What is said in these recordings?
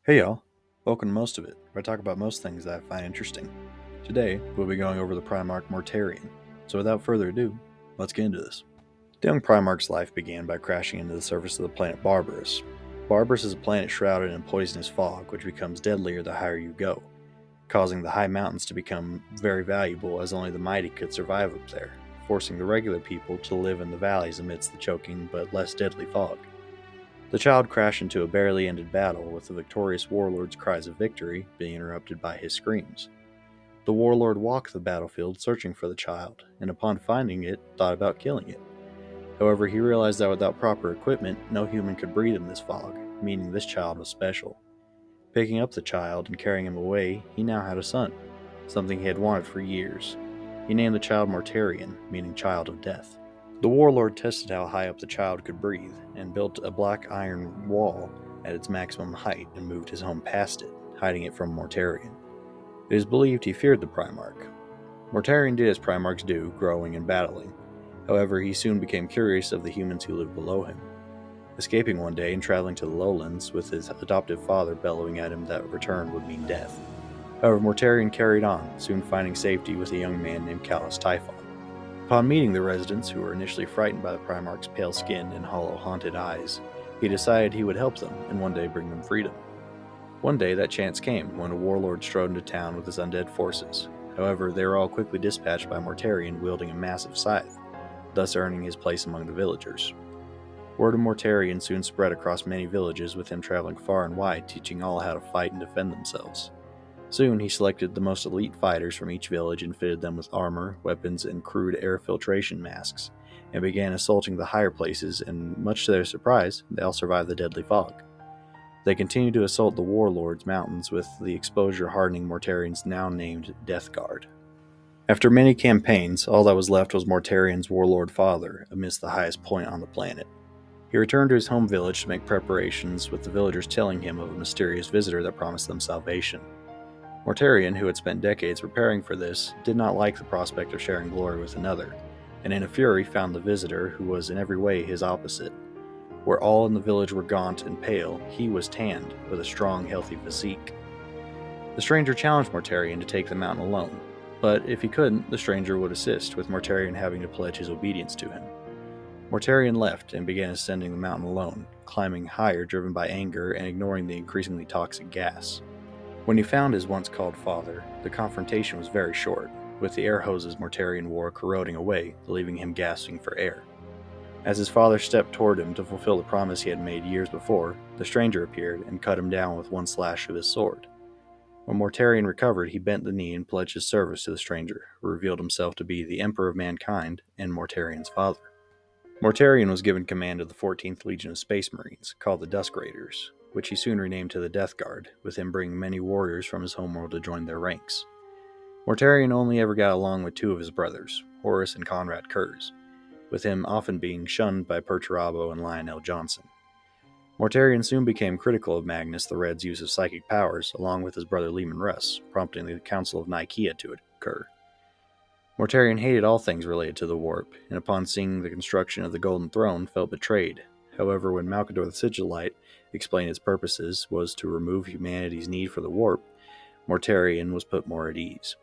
Hey y'all, welcome to Most of It, where I talk about most things that I find interesting. Today, we'll be going over the Primarch Mortarion, so without further ado, let's get into this. The young Primarch's life began by crashing into the surface of the planet Barbarous. Barbarous is a planet shrouded in poisonous fog, which becomes deadlier the higher you go, causing the high mountains to become very valuable as only the mighty could survive up there, forcing the regular people to live in the valleys amidst the choking but less deadly fog. The child crashed into a barely ended battle, with the victorious warlord's cries of victory being interrupted by his screams. The warlord walked the battlefield searching for the child, and upon finding it, thought about killing it. However, he realized that without proper equipment, no human could breathe in this fog, meaning this child was special. Picking up the child and carrying him away, he now had a son, something he had wanted for years. He named the child Mortarion, meaning child of death. The warlord tested how high up the child could breathe, and built a black iron wall at its maximum height and moved his home past it, hiding it from Mortarion. It is believed he feared the Primarch. Mortarion did as Primarchs do, growing and battling. However, he soon became curious of the humans who lived below him. Escaping one day and traveling to the lowlands, with his adoptive father bellowing at him that return would mean death. However, Mortarion carried on, soon finding safety with a young man named Callus Typhon. Upon meeting the residents, who were initially frightened by the Primarch's pale skin and hollow, haunted eyes, he decided he would help them and one day bring them freedom. One day that chance came when a warlord strode into town with his undead forces. However, they were all quickly dispatched by Mortarion wielding a massive scythe, thus earning his place among the villagers. Word of Mortarion soon spread across many villages, with him traveling far and wide, teaching all how to fight and defend themselves. Soon he selected the most elite fighters from each village and fitted them with armor, weapons, and crude air filtration masks, and began assaulting the higher places, and much to their surprise, they all survived the deadly fog. They continued to assault the Warlord's mountains, with the exposure hardening Mortarion's now named Death Guard. After many campaigns, all that was left was Mortarion's warlord father, amidst the highest point on the planet. He returned to his home village to make preparations, with the villagers telling him of a mysterious visitor that promised them salvation. Mortarion, who had spent decades preparing for this, did not like the prospect of sharing glory with another, and in a fury found the visitor, who was in every way his opposite. Where all in the village were gaunt and pale, he was tanned, with a strong, healthy physique. The stranger challenged Mortarion to take the mountain alone, but if he couldn't, the stranger would assist, with Mortarion having to pledge his obedience to him. Mortarion left and began ascending the mountain alone, climbing higher driven by anger and ignoring the increasingly toxic gas. When he found his once-called father, the confrontation was very short, with the air hoses Mortarion wore corroding away, leaving him gasping for air. As his father stepped toward him to fulfill the promise he had made years before, the stranger appeared and cut him down with one slash of his sword. When Mortarion recovered, he bent the knee and pledged his service to the stranger, who revealed himself to be the Emperor of Mankind and Mortarion's father. Mortarion was given command of the 14th Legion of Space Marines, called the Dusk Raiders, which he soon renamed to the Death Guard, with him bringing many warriors from his homeworld to join their ranks. Mortarion only ever got along with two of his brothers, Horus and Conrad Kurz, with him often being shunned by Perturabo and Lionel Johnson. Mortarion soon became critical of Magnus the Red's use of psychic powers, along with his brother Leman Russ, prompting the Council of Nicaea to occur. Mortarion hated all things related to the warp, and upon seeing the construction of the Golden Throne, felt betrayed. However, when Malcador the Sigillite explained its purposes was to remove humanity's need for the warp, Mortarion was put more at ease.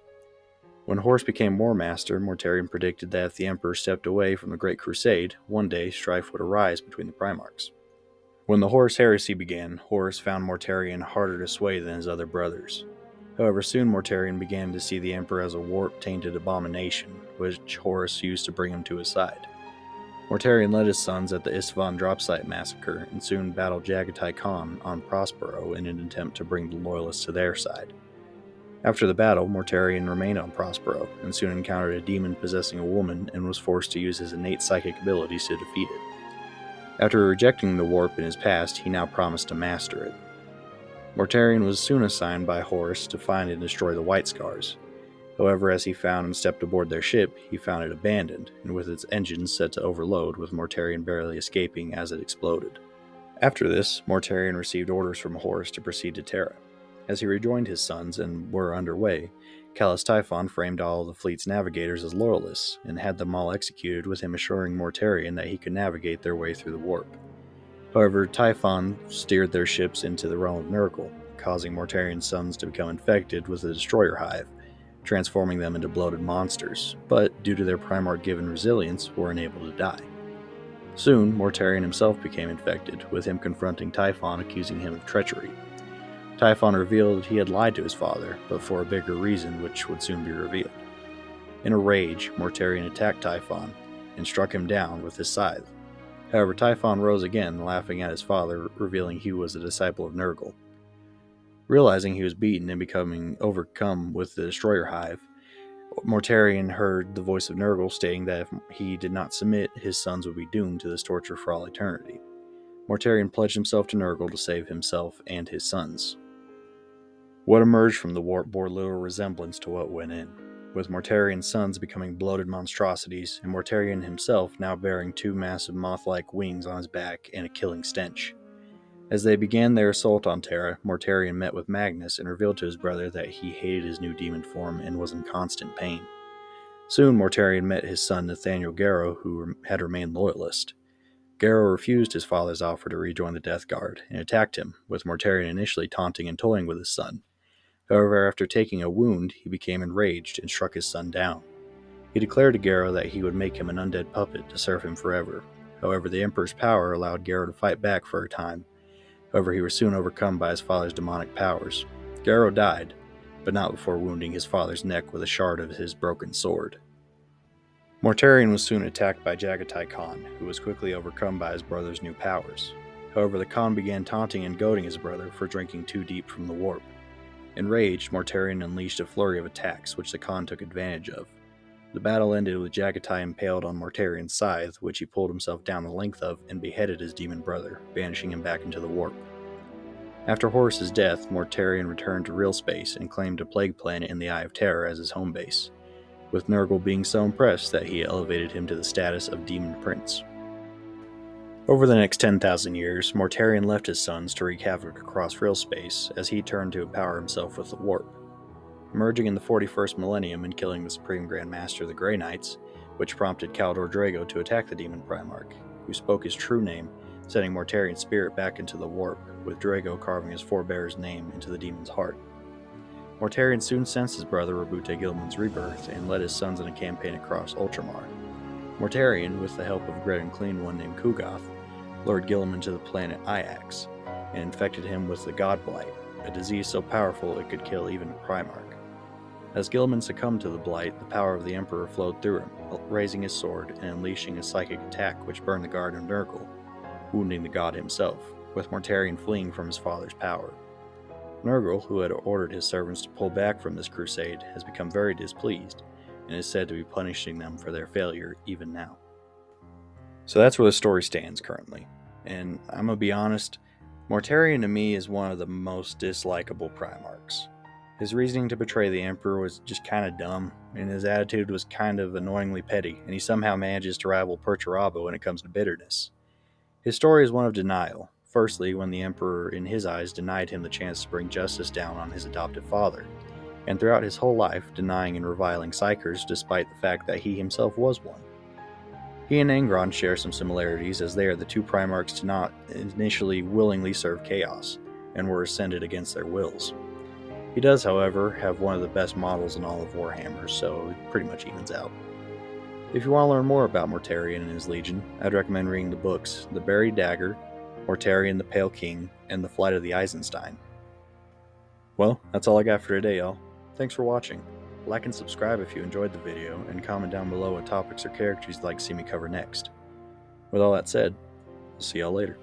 When Horus became War Master, Mortarion predicted that if the Emperor stepped away from the Great Crusade, one day strife would arise between the Primarchs. When the Horus Heresy began, Horus found Mortarion harder to sway than his other brothers. However, soon Mortarion began to see the Emperor as a warp-tainted abomination, which Horus used to bring him to his side. Mortarion led his sons at the Istvan Dropsite massacre, and soon battled Jagatai Khan on Prospero in an attempt to bring the Loyalists to their side. After the battle, Mortarion remained on Prospero, and soon encountered a demon possessing a woman and was forced to use his innate psychic abilities to defeat it. After rejecting the warp in his past, he now promised to master it. Mortarion was soon assigned by Horus to find and destroy the White Scars. However, as he found and stepped aboard their ship, he found it abandoned, and with its engines set to overload, with Mortarion barely escaping as it exploded. After this, Mortarion received orders from Horus to proceed to Terra. As he rejoined his sons and were underway, Callus Typhon framed all of the fleet's navigators as loyalists, and had them all executed, with him assuring Mortarion that he could navigate their way through the warp. However, Typhon steered their ships into the realm of miracle, causing Mortarion's sons to become infected with the Destroyer Hive, transforming them into bloated monsters, but due to their Primarch-given resilience, were unable to die. Soon, Mortarion himself became infected, with him confronting Typhon, accusing him of treachery. Typhon revealed he had lied to his father, but for a bigger reason which would soon be revealed. In a rage, Mortarion attacked Typhon and struck him down with his scythe. However, Typhon rose again, laughing at his father, revealing he was a disciple of Nurgle. Realizing he was beaten and becoming overcome with the Destroyer Hive, Mortarion heard the voice of Nurgle stating that if he did not submit, his sons would be doomed to this torture for all eternity. Mortarion pledged himself to Nurgle to save himself and his sons. What emerged from the warp bore little resemblance to what went in, with Mortarion's sons becoming bloated monstrosities, and Mortarion himself now bearing 2 massive moth-like wings on his back and a killing stench. As they began their assault on Terra, Mortarion met with Magnus and revealed to his brother that he hated his new demon form and was in constant pain. Soon, Mortarion met his son Nathaniel Garrow, who had remained loyalist. Garrow refused his father's offer to rejoin the Death Guard and attacked him, with Mortarion initially taunting and toying with his son. However, after taking a wound, he became enraged and struck his son down. He declared to Garrow that he would make him an undead puppet to serve him forever. However, the Emperor's power allowed Garrow to fight back for a time. However, he was soon overcome by his father's demonic powers. Garrow died, but not before wounding his father's neck with a shard of his broken sword. Mortarion was soon attacked by Jagatai Khan, who was quickly overcome by his brother's new powers. However, the Khan began taunting and goading his brother for drinking too deep from the warp. Enraged, Mortarion unleashed a flurry of attacks, which the Khan took advantage of. The battle ended with Jagatai impaled on Mortarion's scythe, which he pulled himself down the length of and beheaded his demon brother, banishing him back into the warp. After Horus's death, Mortarion returned to real space and claimed a plague planet in the Eye of Terror as his home base, with Nurgle being so impressed that he elevated him to the status of Demon Prince. Over the next 10,000 years, Mortarion left his sons to wreak havoc across real space as he turned to empower himself with the warp. Emerging in the 41st millennium and killing the Supreme Grand Master of the Grey Knights, which prompted Kaldor Drago to attack the Demon Primarch, who spoke his true name, sending Mortarion's spirit back into the warp, with Drago carving his forebear's name into the demon's heart. Mortarion soon sensed his brother Rabute Gilman's rebirth and led his sons in a campaign across Ultramar. Mortarion, with the help of a Gred and Clean one named Kugoth, lured Gilman to the planet Iax and infected him with the God Blight, a disease so powerful it could kill even a Primarch. As Gilman succumbed to the Blight, the power of the Emperor flowed through him, raising his sword and unleashing a psychic attack which burned the guard of Nurgle, wounding the god himself, with Mortarion fleeing from his father's power. Nurgle, who had ordered his servants to pull back from this crusade, has become very displeased, and is said to be punishing them for their failure even now. So that's where the story stands currently, and I'm gonna be honest, Mortarion to me is one of the most dislikable Primarchs. His reasoning to betray the Emperor was just kinda dumb, and his attitude was kind of annoyingly petty, and he somehow manages to rival Perturabo when it comes to bitterness. His story is one of denial. Firstly, when the Emperor, in his eyes, denied him the chance to bring justice down on his adopted father, and throughout his whole life, denying and reviling Psykers despite the fact that he himself was one. He and Angron share some similarities, as they are the two Primarchs to not initially willingly serve Chaos, and were ascended against their wills. He does, however, have one of the best models in all of Warhammer, so it pretty much evens out. If you want to learn more about Mortarion and his Legion, I'd recommend reading the books The Buried Dagger, Mortarion the Pale King, and The Flight of the Eisenstein. Well, that's all I got for today, y'all. Thanks for watching. Like and subscribe if you enjoyed the video, and comment down below what topics or characters you'd like to see me cover next. With all that said, I'll see y'all later.